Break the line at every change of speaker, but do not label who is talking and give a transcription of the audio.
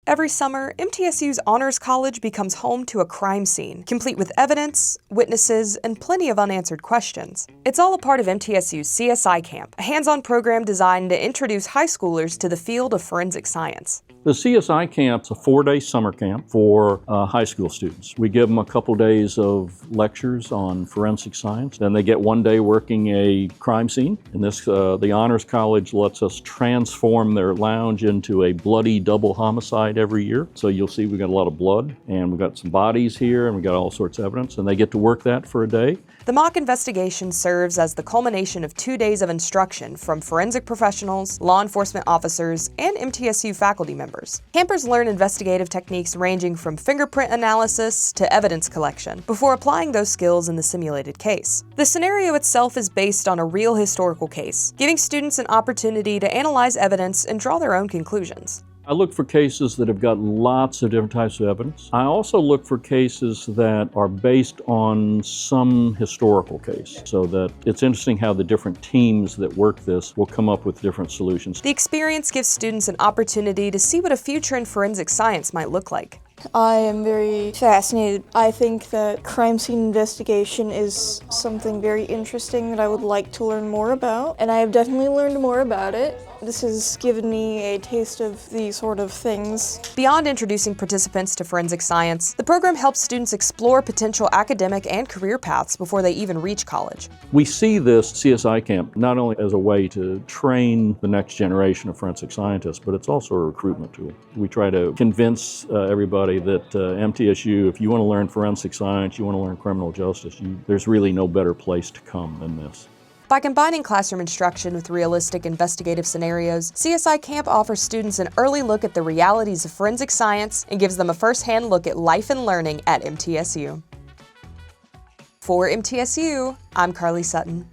Every summer, MTSU's Honors College becomes home to a crime scene, complete with evidence, witnesses, and plenty of unanswered questions. It's all a part of MTSU's CSI Camp, a hands-on program designed to introduce high schoolers to the field of forensic science.
The CSI Camp's a 4-day summer camp for high school students. We give them a couple days of lectures on forensic science. Then they get 1 day working a crime scene. In this, the Honors College lets us transform their lounge into a bloody double homicide every year. So you'll see we've got a lot of blood, and we've got some bodies here, and we've got all sorts of evidence, and they get to work that for a day.
The mock investigation serves as the culmination of 2 days of instruction from forensic professionals, law enforcement officers, and MTSU faculty members. Campers learn investigative techniques ranging from fingerprint analysis to evidence collection before applying those skills in the simulated case. The scenario itself is based on a real historical case, giving students an opportunity to analyze evidence and draw their own conclusions.
I look for cases that have got lots of different types of evidence. I also look for cases that are based on some historical case, so that it's interesting how the different teams that work this will come up with different solutions.
The experience gives students an opportunity to see what a future in forensic science might look like.
I am very fascinated. I think that crime scene investigation is something very interesting that I would like to learn more about, and I have definitely learned more about it. This has given me a taste of these sort of things.
Beyond introducing participants to forensic science, the program helps students explore potential academic and career paths before they even reach college.
We see this CSI camp not only as a way to train the next generation of forensic scientists, but it's also a recruitment tool. We try to convince everybody that MTSU, if you want to learn forensic science, you want to learn criminal justice, there's really no better place to come than this.
By combining classroom instruction with realistic investigative scenarios, CSI Camp offers students an early look at the realities of forensic science and gives them a first-hand look at life and learning at MTSU. For MTSU, I'm Carly Sutton.